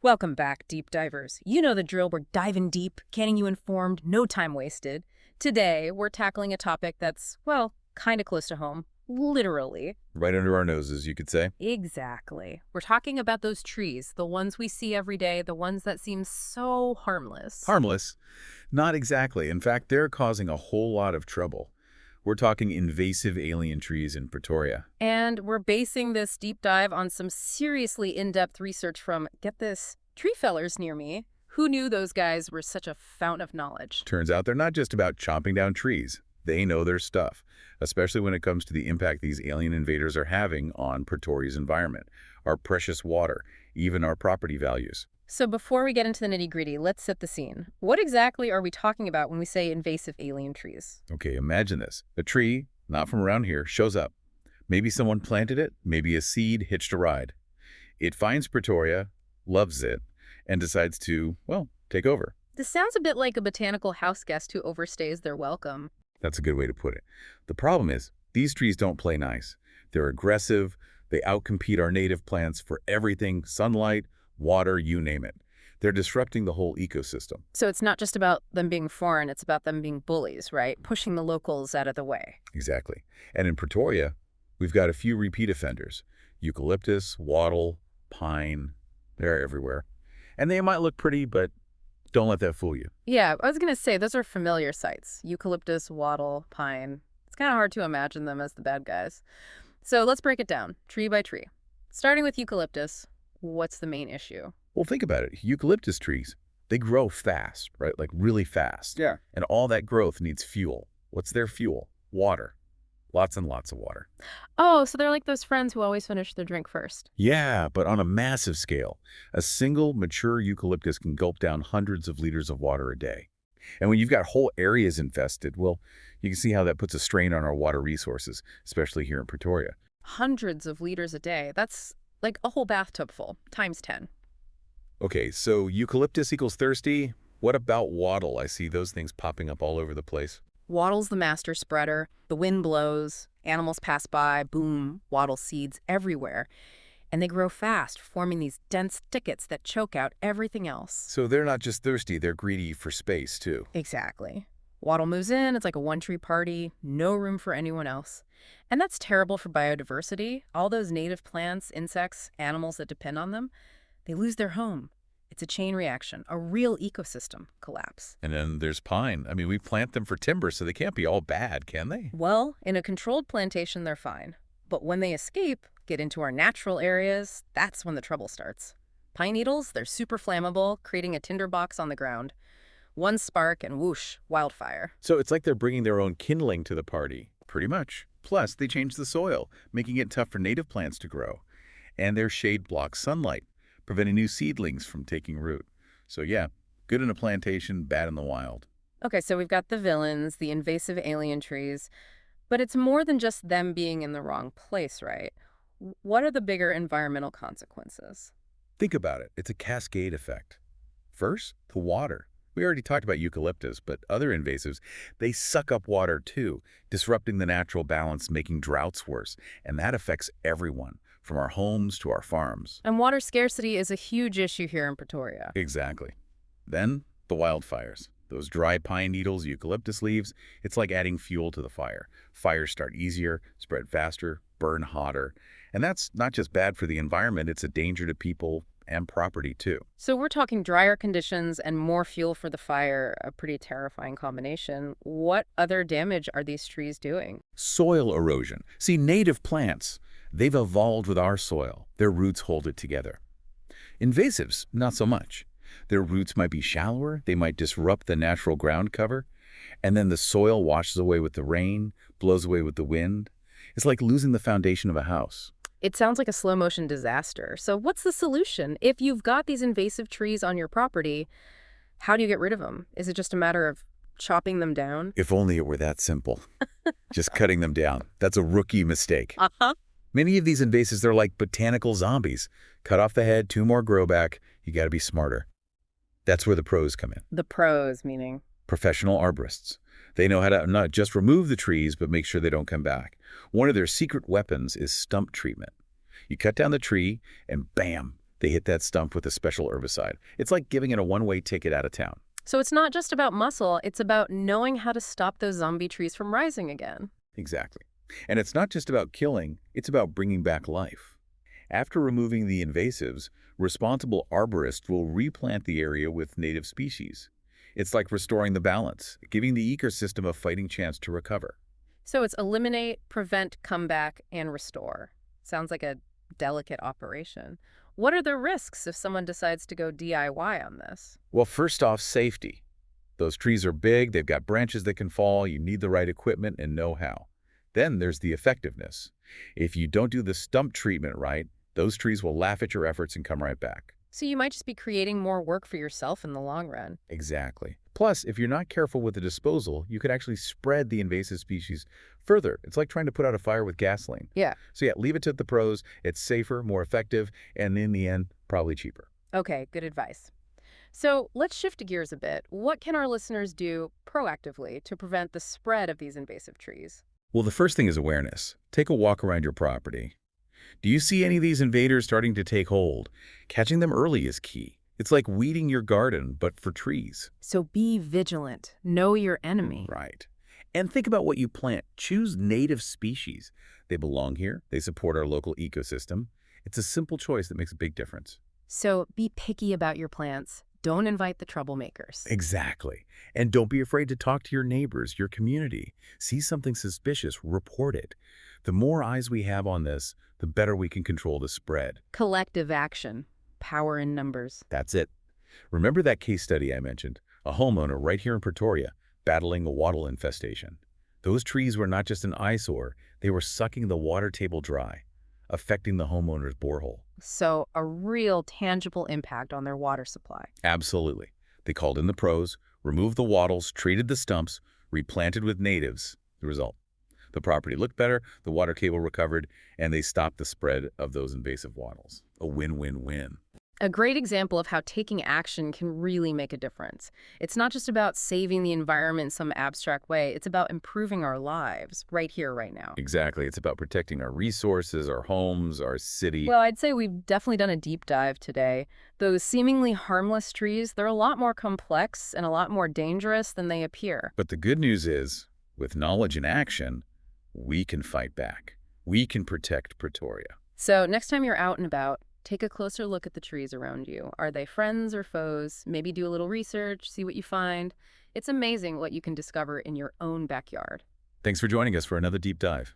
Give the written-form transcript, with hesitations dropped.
Welcome back, deep divers. You know the drill. We're diving deep, getting you informed, no time wasted. Today, we're tackling a topic that's, well, kind of close to home. Literally. Right under our noses, you could say. Exactly. We're talking about those trees, the ones we see every day, the ones that seem so harmless. Harmless? Not exactly. In fact, they're causing a whole lot of trouble. We're talking invasive alien trees in Pretoria. And we're basing this deep dive on some seriously in-depth research from, get this, tree fellers near me. Who knew those guys were such a fountain of knowledge? Turns out they're not just about chopping down trees. They know their stuff, especially when it comes to the impact these alien invaders are having on Pretoria's environment, our precious water, even our property values. So before we get into the nitty-gritty, let's set the scene. What exactly are we talking about when we say invasive alien trees? Okay, imagine this. A tree, not from around here, shows up. Maybe someone planted it, maybe a seed hitched a ride. It finds Pretoria, loves it, and decides to, well, take over. This sounds a bit like a botanical house guest who overstays their welcome. That's a good way to put it. The problem is, these trees don't play nice. They're aggressive, they outcompete our native plants for everything, sunlight, water, you name it. They're disrupting the whole ecosystem. So it's not just about them being foreign, it's about them being bullies, right? Pushing the locals out of the way. Exactly. And in Pretoria, we've got a few repeat offenders. Eucalyptus, wattle, pine, they're everywhere. And they might look pretty, but don't let that fool you. Yeah, I was going to say, those are familiar sights. Eucalyptus, wattle, pine. It's kind of hard to imagine them as the bad guys. So let's break it down, tree by tree. Starting with eucalyptus, what's the main issue? Well, think about it. Eucalyptus trees, they grow fast, right? Like really fast. Yeah. And all that growth needs fuel. What's their fuel? Water. Lots and lots of water. Oh, so they're like those friends who always finish their drink first. Yeah, but on a massive scale. A single mature eucalyptus can gulp down hundreds of liters of water a day. And when you've got whole areas infested, well, you can see how that puts a strain on our water resources, especially here in Pretoria. Hundreds of liters a day. That's like a whole bathtub full, times 10. Okay, so eucalyptus equals thirsty. What about wattle? I see those things popping up all over the place. Wattle's the master spreader. The wind blows, animals pass by, boom, wattle seeds everywhere. And they grow fast, forming these dense thickets that choke out everything else. So they're not just thirsty, they're greedy for space, too. Exactly. Wattle moves in, it's like a one-tree party, no room for anyone else. And that's terrible for biodiversity. All those native plants, insects, animals that depend on them, they lose their home. It's a chain reaction, a real ecosystem collapse. And then there's pine. I mean, we plant them for timber, so they can't be all bad, can they? Well, in a controlled plantation, they're fine. But when they escape, get into our natural areas, that's when the trouble starts. Pine needles, they're super flammable, creating a tinderbox on the ground. One spark and whoosh, wildfire. So it's like they're bringing their own kindling to the party. Pretty much. Plus, they change the soil, making it tough for native plants to grow. And their shade blocks sunlight, preventing new seedlings from taking root. So yeah, good in a plantation, bad in the wild. Okay, so we've got the villains, the invasive alien trees, but it's more than just them being in the wrong place, right? What are the bigger environmental consequences? Think about it. It's a cascade effect. First, the water. We already talked about eucalyptus, but other invasives, they suck up water too, disrupting the natural balance, making droughts worse. And that affects everyone, from our homes to our farms. And water scarcity is a huge issue here in Pretoria. Exactly. Then, the wildfires. Those dry pine needles, eucalyptus leaves, it's like adding fuel to the fire. Fires start easier, spread faster, burn hotter. And that's not just bad for the environment, it's a danger to people and property too. So we're talking drier conditions and more fuel for the fire, a pretty terrifying combination. What other damage are these trees doing? Soil erosion. See, native plants, they've evolved with our soil. Their roots hold it together. Invasives, not so much. Their roots might be shallower, they might disrupt the natural ground cover, and then the soil washes away with the rain, blows away with the wind. It's like losing the foundation of a house. It sounds like a slow-motion disaster. So what's the solution? If you've got these invasive trees on your property, how do you get rid of them? Is it just a matter of chopping them down? If only it were that simple. Just cutting them down. That's a rookie mistake. Uh-huh. Many of these invasives, they're like botanical zombies. Cut off the head, 2 more grow back. You got to be smarter. That's where the pros come in. The pros, meaning? Professional arborists. They know how to not just remove the trees, but make sure they don't come back. One of their secret weapons is stump treatment. You cut down the tree, and bam, They hit that stump with a special herbicide. It's like giving it a one-way ticket out of town. So it's not just about muscle, it's about knowing how to stop those zombie trees from rising again. Exactly. And it's not just about killing, it's about bringing back life. After removing the invasives, responsible arborists will replant the area with native species. It's like restoring the balance, giving the ecosystem a fighting chance to recover. So it's eliminate, prevent, come back, and restore. Sounds like a delicate operation. What are the risks if someone decides to go DIY on this? Well, first off, safety. Those trees are big, they've got branches that can fall, you need the right equipment and know-how. Then there's the effectiveness. If you don't do the stump treatment right, those trees will laugh at your efforts and come right back. So you might just be creating more work for yourself in the long run. Exactly. Plus, if you're not careful with the disposal, you could actually spread the invasive species further. It's like trying to put out a fire with gasoline. Yeah. So yeah, leave it to the pros. It's safer, more effective, and in the end, probably cheaper. Okay, good advice. So let's shift gears a bit. What can our listeners do proactively to prevent the spread of these invasive trees? Well, the first thing is awareness. Take a walk around your property. Do you see any of these invaders starting to take hold? Catching them early is key. It's like weeding your garden, but for trees. So be vigilant. Know your enemy. Right. And think about what you plant. Choose native species. They belong here. They support our local ecosystem. It's a simple choice that makes a big difference. So be picky about your plants. Don't invite the troublemakers. Exactly. And don't be afraid to talk to your neighbors, your community. See something suspicious, report it. The more eyes we have on this, the better we can control the spread. Collective action. Power in numbers. That's it. Remember that case study I mentioned? A homeowner right here in Pretoria battling a wattle infestation. Those trees were not just an eyesore, they were sucking the water table dry, affecting the homeowner's borehole. So a real tangible impact on their water supply. Absolutely. They called in the pros, removed the wattles, treated the stumps, replanted with natives. The result: the property looked better, the water cable recovered, and they stopped the spread of those invasive wattles. A win-win-win. A great example of how taking action can really make a difference. It's not just about saving the environment in some abstract way. It's about improving our lives right here, right now. Exactly. It's about protecting our resources, our homes, our city. Well, I'd say we've definitely done a deep dive today. Those seemingly harmless trees, they're a lot more complex and a lot more dangerous than they appear. But the good news is, with knowledge and action, we can fight back. We can protect Pretoria. So next time you're out and about, take a closer look at the trees around you. Are they friends or foes? Maybe do a little research, see what you find. It's amazing what you can discover in your own backyard. Thanks for joining us for another deep dive.